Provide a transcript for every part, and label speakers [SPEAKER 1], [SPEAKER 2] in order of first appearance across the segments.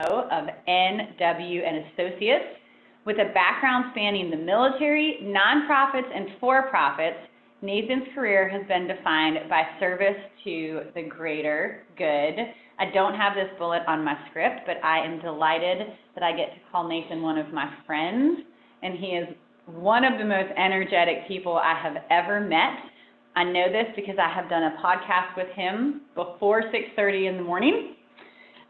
[SPEAKER 1] of N.W. and Associates. With a background spanning the military, nonprofits, and for-profits, Nathan's career has been defined by service to the greater good. I don't have this bullet on my script, but I am delighted that I get to call Nathan one of my friends, and he is one of the most energetic people I have ever met. I know this because I have done a podcast with him before 6:30 in the morning.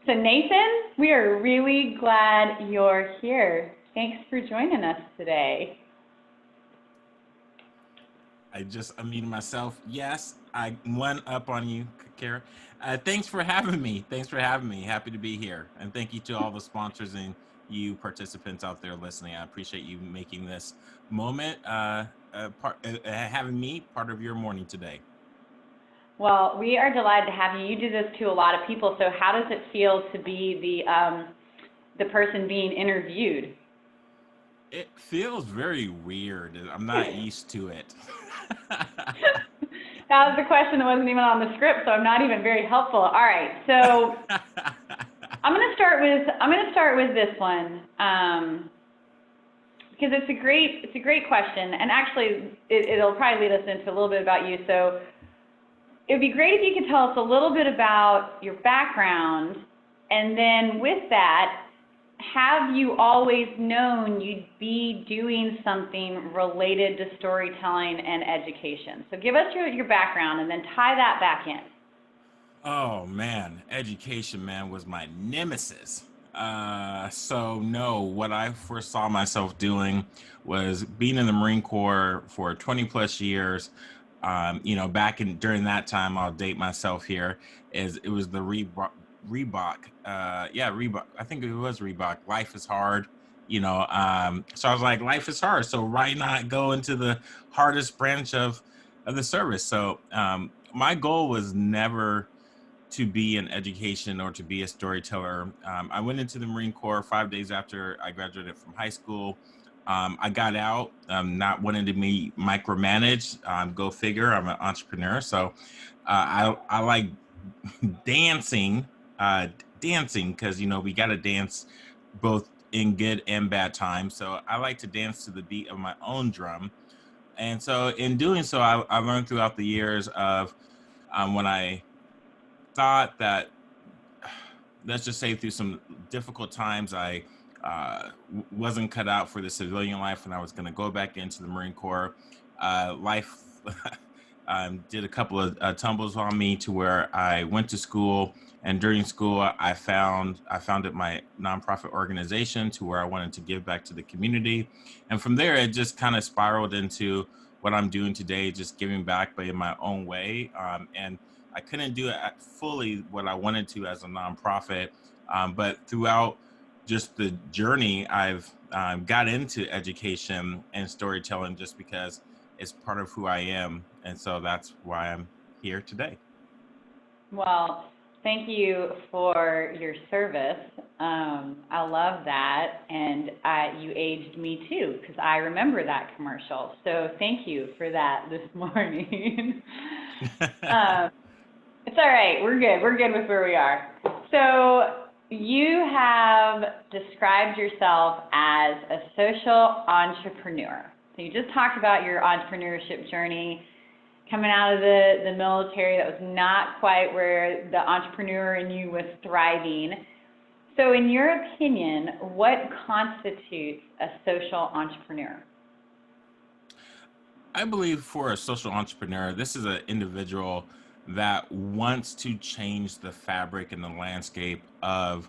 [SPEAKER 1] So Nathan, we are really glad you're here. Thanks for joining us today.
[SPEAKER 2] I just unmuted myself. Yes, I one up on you, Kara. Thanks for having me. Happy to be here. And thank you to all the sponsors and you participants out there listening. I appreciate you making this moment, having me part of your morning today.
[SPEAKER 1] Well, we are delighted to have you. You do this to a lot of people. So how does it feel to be the person being interviewed?
[SPEAKER 2] It feels very weird. I'm not used to it.
[SPEAKER 1] That was the question that wasn't even on the script, so I'm not even very helpful. All right, so I'm going to start with this one because it's a great question, and actually it'll probably lead us into a little bit about you. So it would be great if you could tell us a little bit about your background, and then with that, have you always known you'd be doing something related to storytelling and education? So give us your background and then tie that back in.
[SPEAKER 2] Oh man, education, man, was my nemesis. So no, what I first saw myself doing was being in the Marine Corps for 20 plus years. During that time, I'll date myself here, it was the Reebok. Reebok. I think it was Reebok. Life is hard, So I was like, life is hard. So why not go into the hardest branch of the service? So my goal was never to be in education or to be a storyteller. I went into the Marine Corps 5 days after I graduated from high school. I got out, not wanting to be micromanaged. Go figure. I'm an entrepreneur, so I like dancing. Because we got to dance both in good and bad times. So I like to dance to the beat of my own drum. And so in doing so, I learned throughout the years of when I thought that, let's just say through some difficult times, I wasn't cut out for the civilian life and I was going to go back into the Marine Corps. Life did a couple of tumbles on me to where I went to school. And during school, I founded my nonprofit organization to where I wanted to give back to the community. And from there, it just kind of spiraled into what I'm doing today, just giving back, but in my own way. And I couldn't do it fully what I wanted to as a nonprofit. But throughout just the journey, I've got into education and storytelling just because it's part of who I am. And so that's why I'm here today.
[SPEAKER 1] Well, thank you for your service. I love that. And you aged me too, because I remember that commercial. So thank you for that this morning. It's all right. We're good. We're good with where we are. So you have described yourself as a social entrepreneur. So you just talked about your entrepreneurship journey. Coming out of the military, that was not quite where the entrepreneur in you was thriving. So in your opinion, what constitutes a social entrepreneur?
[SPEAKER 2] I believe for a social entrepreneur, this is an individual that wants to change the fabric and the landscape of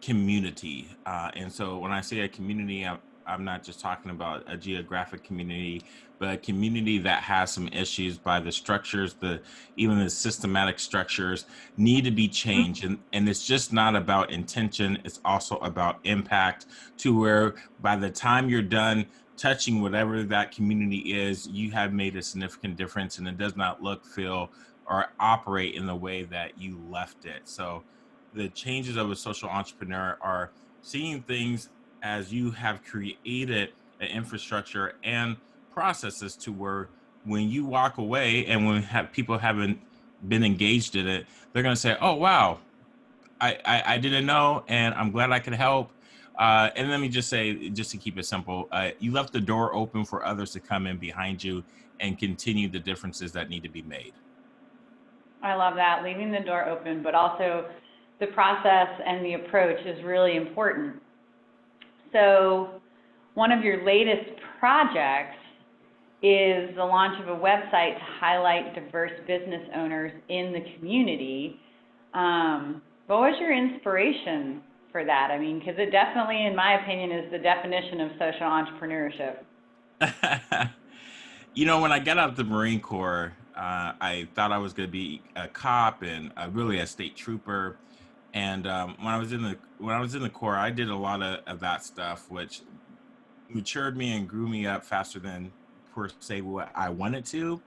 [SPEAKER 2] community. And so when I say a community, I'm not just talking about a geographic community, but a community that has some issues by the structures, even the systematic structures need to be changed. And it's just not about intention, it's also about impact, to where by the time you're done touching whatever that community is, you have made a significant difference, and it does not look, feel, or operate in the way that you left it. So the changes of a social entrepreneur are seeing things as you have created an infrastructure and processes to where when you walk away and when people haven't been engaged in it, they're going to say, oh, wow, I didn't know, and I'm glad I could help. And let me just say, just to keep it simple, you left the door open for others to come in behind you and continue the differences that need to be made.
[SPEAKER 1] I love that, leaving the door open, but also the process and the approach is really important. So one of your latest projects is the launch of a website to highlight diverse business owners in the community. What was your inspiration for that? I mean, because it definitely, in my opinion, is the definition of social entrepreneurship.
[SPEAKER 2] You know, when I got out of the Marine Corps, I thought I was going to be a cop and really a state trooper. And when I was in the Corps, I did a lot of that stuff, which matured me and grew me up faster than per se what I wanted to.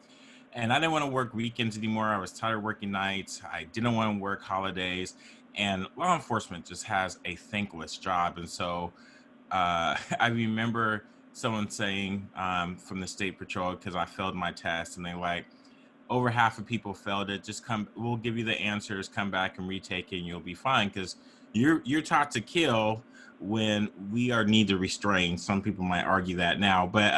[SPEAKER 2] And I didn't want to work weekends anymore. I was tired of working nights. I didn't want to work holidays. And law enforcement just has a thankless job. And so I remember someone saying from the state patrol, because I failed my test, and they like, over half of people failed it. Just come, we'll give you the answers, come back and retake it, and you'll be fine. Because you're taught to kill when we are need to restrain. Some people might argue that now, but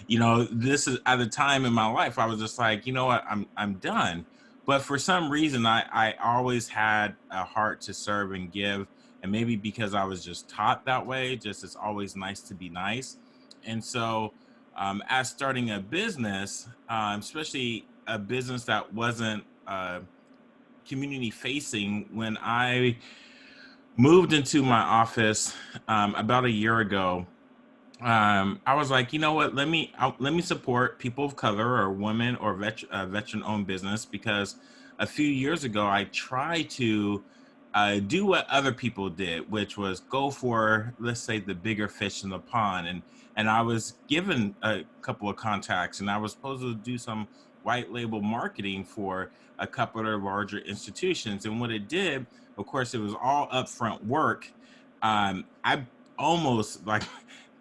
[SPEAKER 2] you know, this is at the time in my life I was just like, you know what, I'm done. But for some reason, I always had a heart to serve and give, and maybe because I was just taught that way. Just it's always nice to be nice, and so as starting a business, especially a business that wasn't community facing, when I moved into my office about a year ago, I was like, you know what? Let me support people of color or women or veteran-owned business, because a few years ago I tried to do what other people did, which was go for, let's say, the bigger fish in the pond, and I was given a couple of contacts, and I was supposed to do some white label marketing for a couple of larger institutions, and what it did, of course, it was all upfront work. I almost like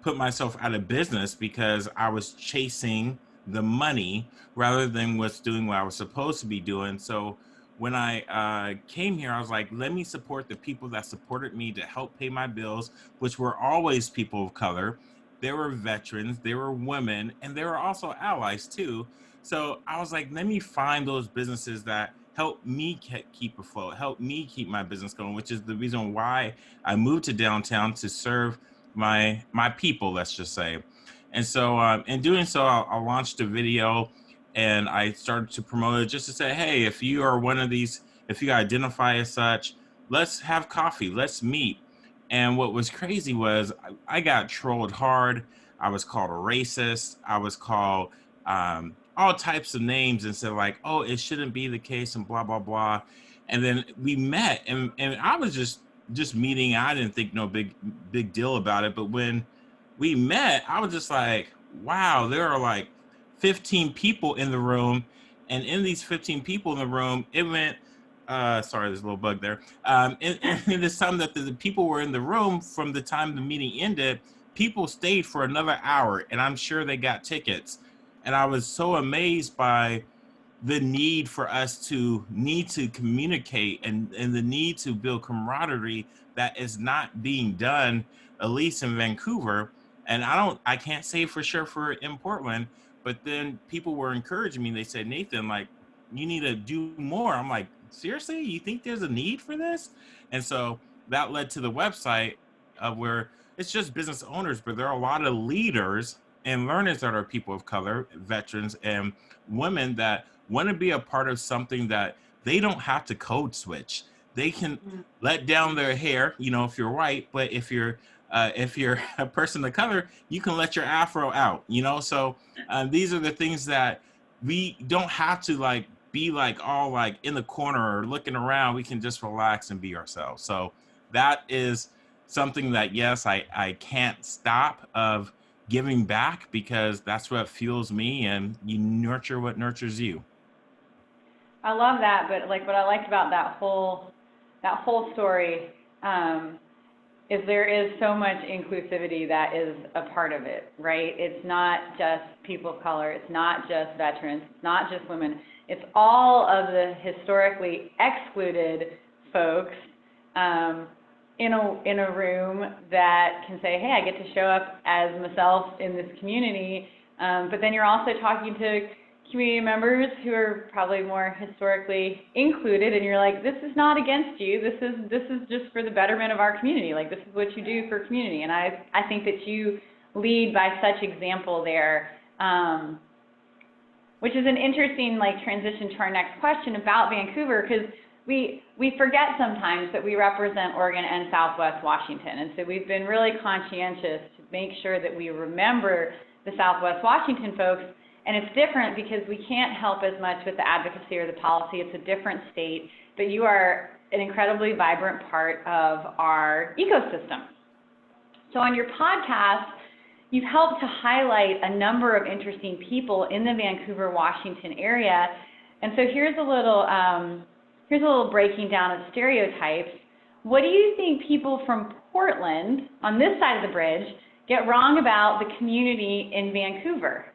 [SPEAKER 2] put myself out of business because I was chasing the money rather than what's doing what I was supposed to be doing. So when I came here, I was like, let me support the people that supported me to help pay my bills, which were always people of color. There were veterans, there were women, and there were also allies too. So I was like, let me find those businesses that help me keep afloat, help me keep my business going, which is the reason why I moved to downtown to serve my people, let's just say. And so in doing so, I launched a video, and I started to promote it just to say, hey, if you are one of these, if you identify as such, let's have coffee, let's meet. And what was crazy was I got trolled hard. I was called a racist. I was called all types of names, and said like, oh, it shouldn't be the case, and blah blah blah. And then we met, and I was just meeting. I didn't think no big deal about it. But when we met, I was just like, wow, there are like 15 people in the room, and in these 15 people in the room, it went. Sorry, there's a little bug there. In this time that the people were in the room, from the time the meeting ended, people stayed for another hour, and I'm sure they got tickets. And I was so amazed by the need for us to need to communicate, and the need to build camaraderie that is not being done, at least in Vancouver. And I can't say for sure for in Portland, but then people were encouraging me. They said, Nathan, like, you need to do more. I'm like, seriously, you think there's a need for this? And so that led to the website of where it's just business owners, but there are a lot of leaders and learners that are people of color, veterans, and women that want to be a part of something that they don't have to code switch. They can let down their hair, you know, if you're white, but if you're a person of color, you can let your afro out, you know. So these are the things that we don't have to like be like all like in the corner or looking around. We can just relax and be ourselves. So that is something that, yes, I can't stop of giving back, because that's what fuels me, and you nurture what nurtures you.
[SPEAKER 1] I love that, but like what I liked about that whole story, is there is so much inclusivity that is a part of it, right? It's not just people of color, it's not just veterans, it's not just women, it's all of the historically excluded folks in a room that can say, hey, I get to show up as myself in this community, but then you're also talking to community members who are probably more historically included, and you're like, this is not against you, this is just for the betterment of our community, like this is what you do for community. And I think that you lead by such example there, which is an interesting like transition to our next question about Vancouver, because we forget sometimes that we represent Oregon and Southwest Washington, and so we've been really conscientious to make sure that we remember the Southwest Washington folks. And it's different because we can't help as much with the advocacy or the policy. It's a different state, but you are an incredibly vibrant part of our ecosystem. So on your podcast, you've helped to highlight a number of interesting people in the Vancouver, Washington area. And so here's a little breaking down of stereotypes. What do you think people from Portland, on this side of the bridge, get wrong about the community in Vancouver?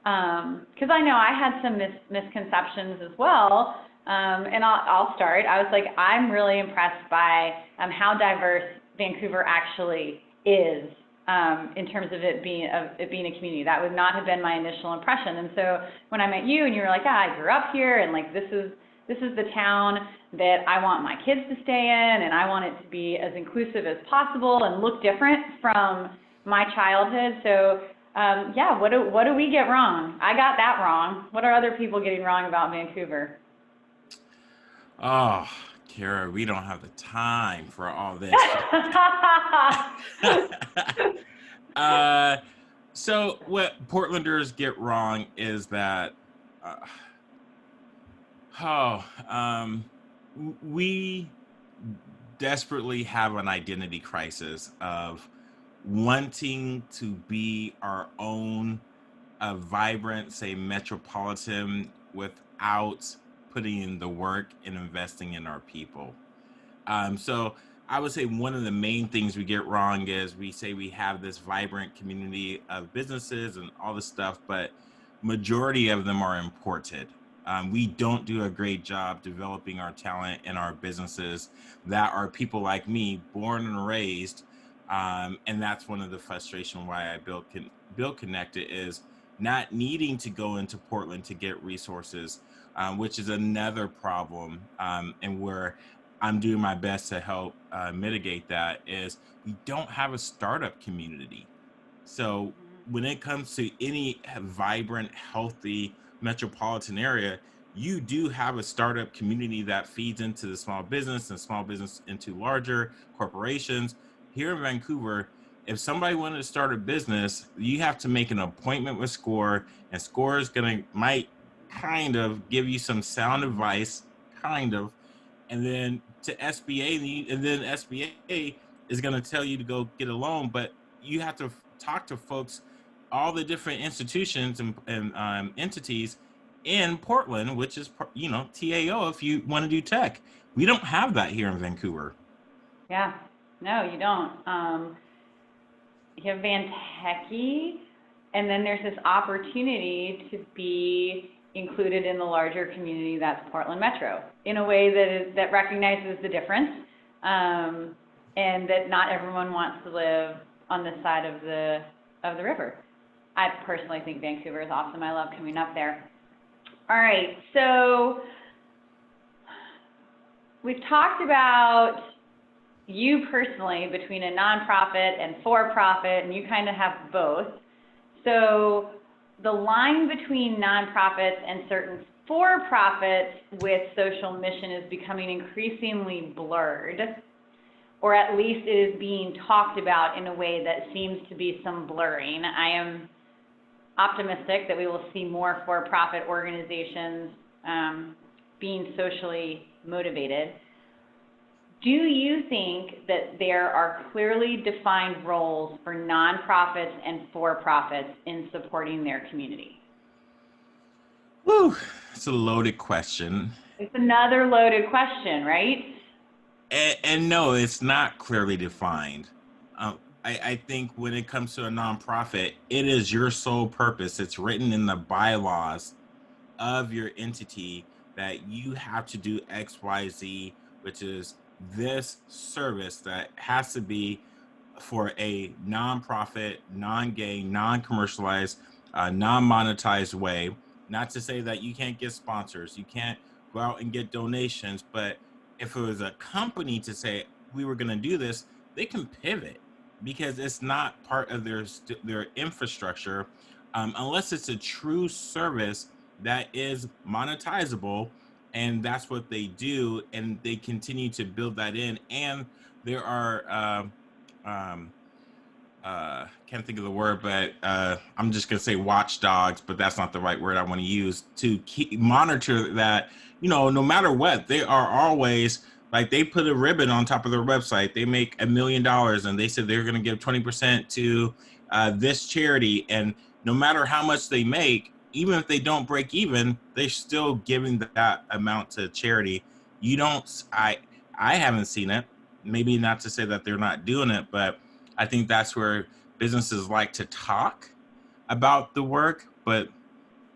[SPEAKER 1] Because I know I had some misconceptions as well, and I'll start. I was like, I'm really impressed by how diverse Vancouver actually is in terms of it being a community. That would not have been my initial impression. And so when I met you and you were like, I grew up here, and like this is the town that I want my kids to stay in, and I want it to be as inclusive as possible and look different from my childhood. So yeah, what do we get wrong? I got that wrong. What are other people getting wrong about Vancouver?
[SPEAKER 2] Oh, Kara, we don't have the time for all this. So what Portlanders get wrong is that we desperately have an identity crisis of wanting to be our own vibrant, say, metropolitan without putting in the work and investing in our people. So I would say one of the main things we get wrong is we say we have this vibrant community of businesses and all this stuff, but majority of them are imported. We don't do a great job developing our talent and our businesses that are people like me, born and raised. And that's one of the frustration why I built Connected is not needing to go into Portland to get resources, which is another problem, and where I'm doing my best to help mitigate that is we don't have a startup community. So when it comes to any vibrant, healthy metropolitan area, you do have a startup community that feeds into the small business and small business into larger corporations. Here in Vancouver, if somebody wanted to start a business, you have to make an appointment with SCORE, and SCORE is might kind of give you some sound advice, kind of, and then to SBA, and then SBA is going to tell you to go get a loan, but you have to talk to folks, all the different institutions and entities in Portland, which is, TAO if you want to do tech. We don't have that here in Vancouver.
[SPEAKER 1] Yeah. No, you don't. You have Vantechie, and then there's this opportunity to be included in the larger community that's Portland Metro in a way that recognizes the difference, and that not everyone wants to live on this side of the river. I personally think Vancouver is awesome. I love coming up there. All right, so we've talked about you personally between a nonprofit and for-profit, and you kind of have both. So the line between nonprofits and certain for-profits with social mission is becoming increasingly blurred, or at least it is being talked about in a way that seems to be some blurring. I am optimistic that we will see more for-profit organizations being socially motivated. Do you think that there are clearly defined roles for nonprofits and for-profits in supporting their community?
[SPEAKER 2] Woo, it's a loaded question.
[SPEAKER 1] It's another loaded question, right?
[SPEAKER 2] And no, it's not clearly defined. I think when it comes to a nonprofit, it is your sole purpose. It's written in the bylaws of your entity that you have to do X, Y, Z which is this service that has to be for a nonprofit, non-gain, non-commercialized, non-monetized way. Not to say that you can't get sponsors, you can't go out and get donations, but if it was a company to say we were going to do this, they can pivot because it's not part of their infrastructure, unless it's a true service that is monetizable, and that's what they do, and they continue to build that in. And there are can't think of the word, but I'm just gonna say watchdogs, but that's not the right word I want to use, to keep monitor that, no matter what, they are always, like, they put a ribbon on top of their website. They make $1 million and they said they're going to give 20% to this charity, and no matter how much they make, even if they don't break even, they're still giving that amount to charity. You don't I haven't seen it. Maybe not to say that they're not doing it, but I think that's where businesses like to talk about the work, but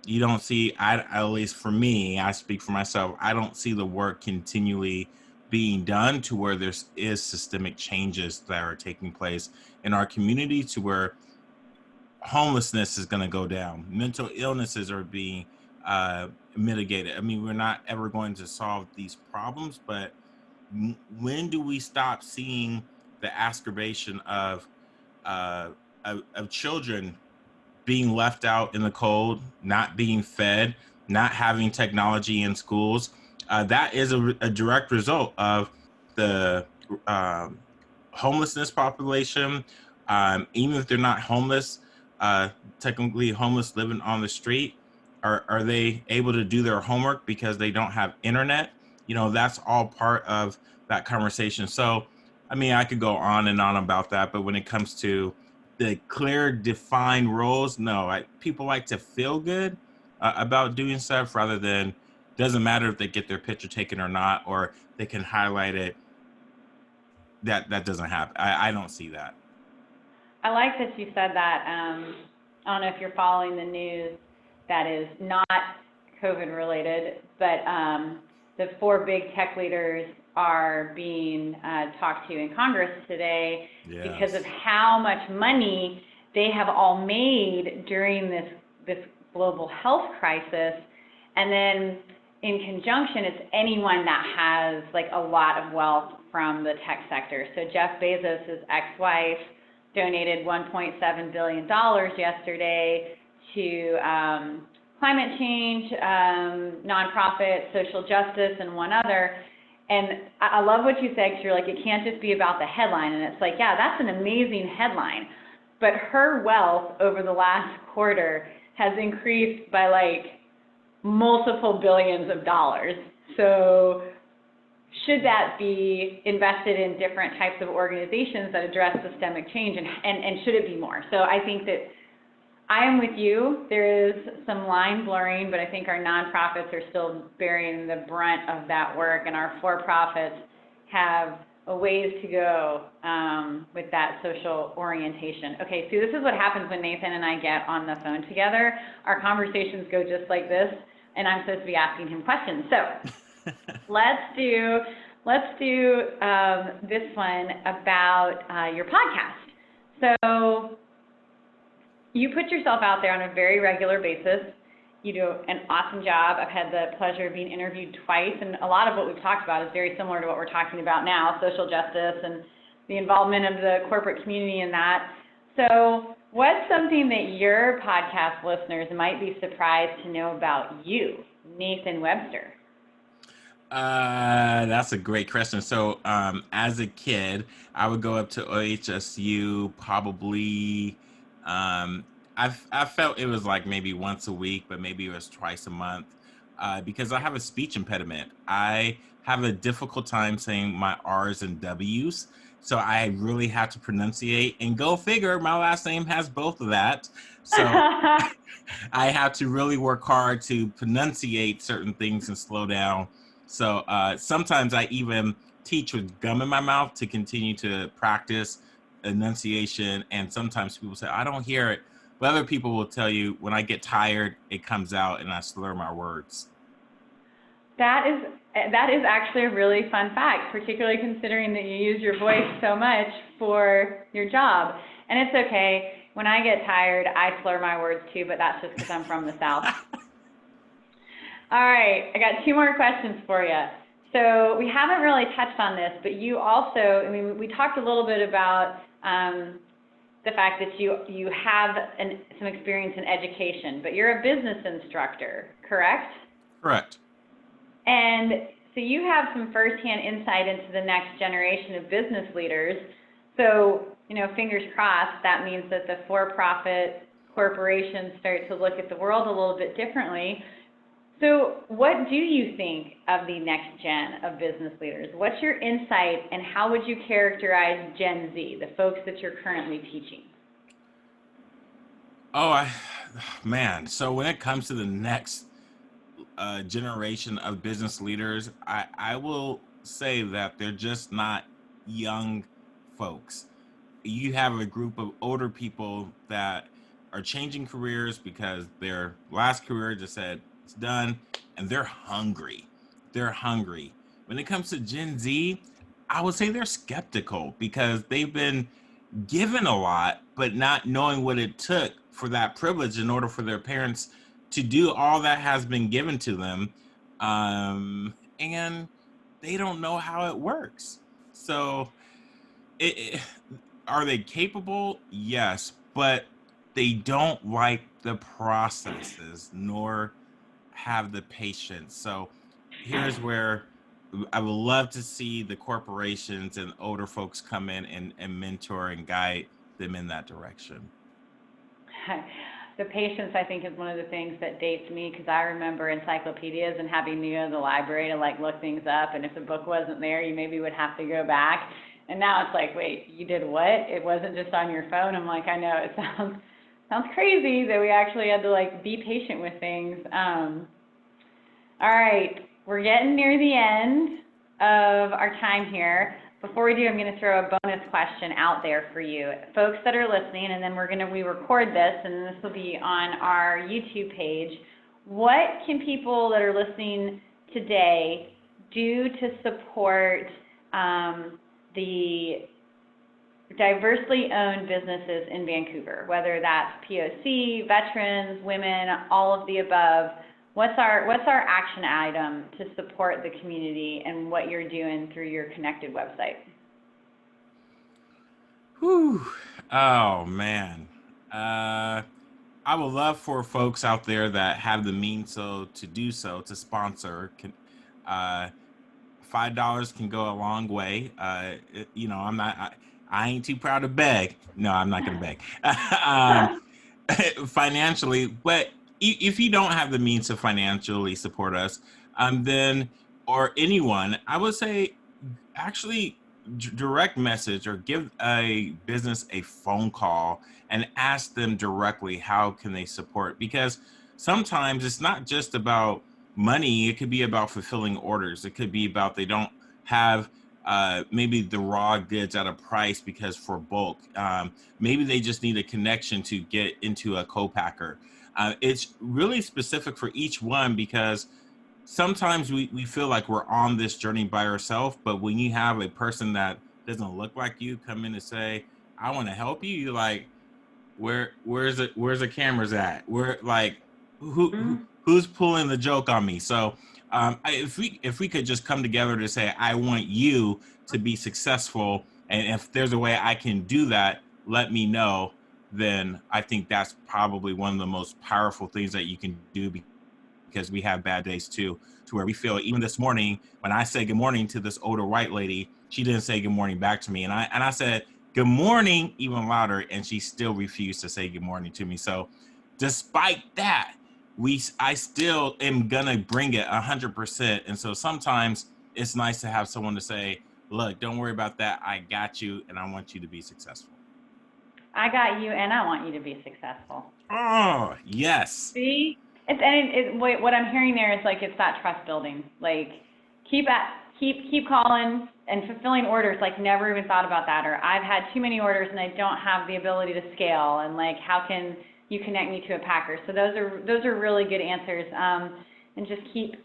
[SPEAKER 2] you don't see, at least for me, I speak for myself, I don't see the work continually being done to where there is systemic changes that are taking place in our community, to where homelessness is going to go down, mental illnesses are being mitigated. I mean, we're not ever going to solve these problems, but when do we stop seeing the exacerbation uh, of children being left out in the cold, not being fed, not having technology in schools? That is a direct result of the um, homelessness population. Even if they're not homeless, technically homeless living on the street, are they able to do their homework because they don't have internet? That's all part of that conversation. So, I mean, I could go on and on about that, but when it comes to the clear, defined roles, no, people like to feel good about doing stuff, rather than, doesn't matter if they get their picture taken or not, or they can highlight it. That doesn't happen. I don't see that.
[SPEAKER 1] I like that you said that. I don't know if you're following the news that is not COVID related, but the four big tech leaders are being talked to in Congress today because of
[SPEAKER 2] Yes.
[SPEAKER 1] how much money they have all made during this global health crisis. And then in conjunction, it's anyone that has like a lot of wealth from the tech sector. So Jeff Bezos' ex-wife donated $1.7 billion yesterday to climate change, nonprofit, social justice, and one other. And I love what you said, because you're like, it can't just be about the headline. And it's like, yeah, that's an amazing headline. But her wealth over the last quarter has increased by like multiple billions of dollars. So should that be invested in different types of organizations that address systemic change, and should it be more? So I think that I am with you. There is some line blurring, but I think our nonprofits are still bearing the brunt of that work, and our for-profits have a ways to go with that social orientation. Okay, so this is what happens when Nathan and I get on the phone together. Our conversations go just like this, and I'm supposed to be asking him questions. So let's do this one about your podcast. So you put yourself out there on a very regular basis. You do an awesome job. I've had the pleasure of being interviewed twice, and a lot of what we've talked about is very similar to what we're talking about now, social justice and the involvement of the corporate community in that. So what's something that your podcast listeners might be surprised to know about you, Nathan Webster?
[SPEAKER 2] That's a great question. So, as a kid, I would go up to OHSU probably. Um, I felt it was like maybe once a week, but maybe it was twice a month, because I have a speech impediment. I have a difficult time saying my R's and W's, so I really have to pronunciate. And go figure, my last name has both of that. So I have to really work hard to pronunciate certain things and slow down. So sometimes I even teach with gum in my mouth to continue to practice enunciation. And sometimes people say, I don't hear it. But other people will tell you, when I get tired, it comes out and I slur my words.
[SPEAKER 1] That is That is actually a really fun fact, particularly considering that you use your voice so much for your job. And it's okay. When I get tired, I slur my words too, but that's just because I'm from the South. All right, I got 2 more questions for you. So we haven't really touched on this, but you also, I mean, we talked a little bit about the fact that you have some experience in education, but you're a business instructor, correct?
[SPEAKER 2] Correct.
[SPEAKER 1] And so you have some firsthand insight into the next generation of business leaders. So, you know, fingers crossed, that means that the for-profit corporations start to look at the world a little bit differently. So what do you think of the next gen of business leaders? What's your insight, and how would you characterize Gen Z, the folks that you're currently teaching?
[SPEAKER 2] Oh, man. So when it comes to the next generation of business leaders, I will say that they're just not young folks. You have a group of older people that are changing careers because their last career just said it's done, and they're hungry. They're hungry. When it comes to Gen Z, I would say they're skeptical because they've been given a lot, but not knowing what it took for that privilege in order for their parents to do all that has been given to them. And they don't know how it works. So, it, are they capable? Yes, but they don't like the processes nor have the patience. So, here's where I would love to see the corporations and older folks come in and mentor and guide them in that direction.
[SPEAKER 1] The patience, I think, is one of the things that dates me, because I remember encyclopedias and having to go to the library to like look things up, and if the book wasn't there, you maybe would have to go back. And now it's like, wait, you did what? It wasn't just on your phone. I'm like, I know, it sounds crazy that we actually had to like be patient with things. All right, we're getting near the end of our time here. Before we do, I'm going to throw a bonus question out there for you. Folks that are listening, and then we record this, and this will be on our YouTube page. What can people that are listening today do to support the diversely owned businesses in Vancouver, whether that's POC, veterans, women, all of the above? What's our action item to support the community and what you're doing through your connected website?
[SPEAKER 2] Whew. Oh man. I would love for folks out there that have the means to do so to sponsor. Uh, $5 can go a long way. I'm not. I ain't too proud to beg. No, I'm not going to beg. Financially, but if you don't have the means to financially support us, then, or anyone, I would say actually direct message or give a business a phone call and ask them directly how can they support, because sometimes it's not just about money. It could be about fulfilling orders. It could be about they don't have maybe the raw goods at a price because for bulk. Maybe they just need a connection to get into a co-packer. It's really specific for each one, because sometimes we feel like we're on this journey by ourselves, but when you have a person that doesn't look like you come in and say, I want to help you, you're like, where's the cameras at? Where, like, who's pulling the joke on me? So if we could just come together to say, I want you to be successful, and if there's a way I can do that, let me know, then I think that's probably one of the most powerful things that you can do, because we have bad days too, to where we feel, even this morning when I said good morning to this older white lady, she didn't say good morning back to me, and I said good morning even louder, and she still refused to say good morning to me. So despite that, I still am gonna bring it 100%. And so sometimes it's nice to have someone to say, look, don't worry about that, I got you, and I want you to be successful.
[SPEAKER 1] I got you, and I want you to be successful.
[SPEAKER 2] Oh, yes.
[SPEAKER 1] See? What I'm hearing there is like, it's that trust building. Like, keep calling and fulfilling orders. Like, never even thought about that. Or I've had too many orders and I don't have the ability to scale. And like, how can you connect me to a packer? So those are really good answers. And just keep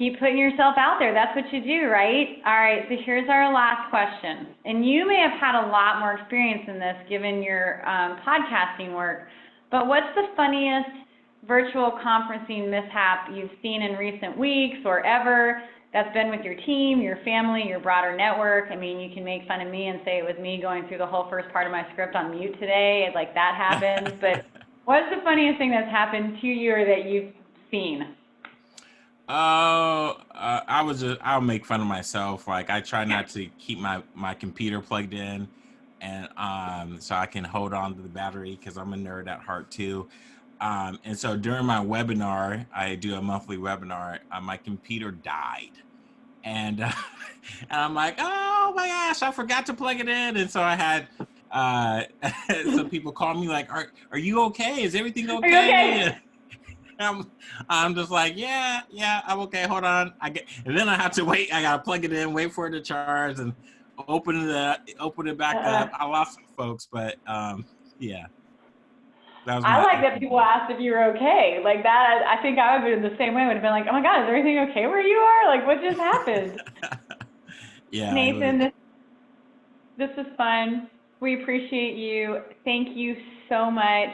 [SPEAKER 1] Keep putting yourself out there. That's what you do, right? All right, so here's our last question. And you may have had a lot more experience in this given your podcasting work, but what's the funniest virtual conferencing mishap you've seen in recent weeks or ever that's been with your team, your family, your broader network? I mean, you can make fun of me and say it was me going through the whole first part of my script on mute today, like that happens, but what's the funniest thing that's happened to you or that you've seen?
[SPEAKER 2] I'll make fun of myself. Like I try not to keep my computer plugged in, and so I can hold on to the battery because I'm a nerd at heart too. And so during my webinar, I do a monthly webinar. My computer died, and and I'm like, oh my gosh, I forgot to plug it in, and so I had some people call me like, are you okay? Is everything
[SPEAKER 1] Are you
[SPEAKER 2] okay?
[SPEAKER 1] okay?
[SPEAKER 2] I'm just like, yeah, I'm okay. Hold on. And then I have to wait. I gotta plug it in, wait for it to charge, and open it back up. I lost some folks, but yeah, that was
[SPEAKER 1] I
[SPEAKER 2] my.
[SPEAKER 1] like that people asked if you were okay. Like that, I think I would have been the same way. I would have been like, oh my God, is everything okay where you are? Like, what just happened?
[SPEAKER 2] Yeah, it was.
[SPEAKER 1] Nathan, this is fun. We appreciate you. Thank you so much.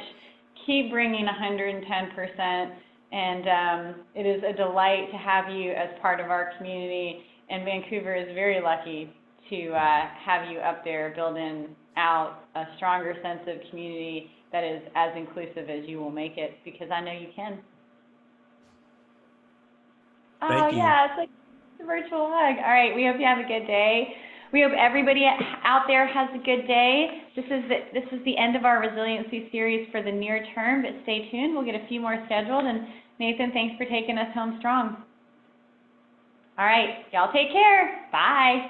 [SPEAKER 1] Keep bringing 110%. And it is a delight to have you as part of our community. And Vancouver is very lucky to have you up there building out a stronger sense of community that is as inclusive as you will make it, because I know you can.
[SPEAKER 2] Thank
[SPEAKER 1] Oh,
[SPEAKER 2] you.
[SPEAKER 1] yeah, it's like a virtual hug. All right, we hope you have a good day. We hope everybody out there has a good day. This is the end of our resiliency series for the near term, but stay tuned. We'll get a few more scheduled. And Nathan, thanks for taking us home strong. All right, y'all take care. Bye.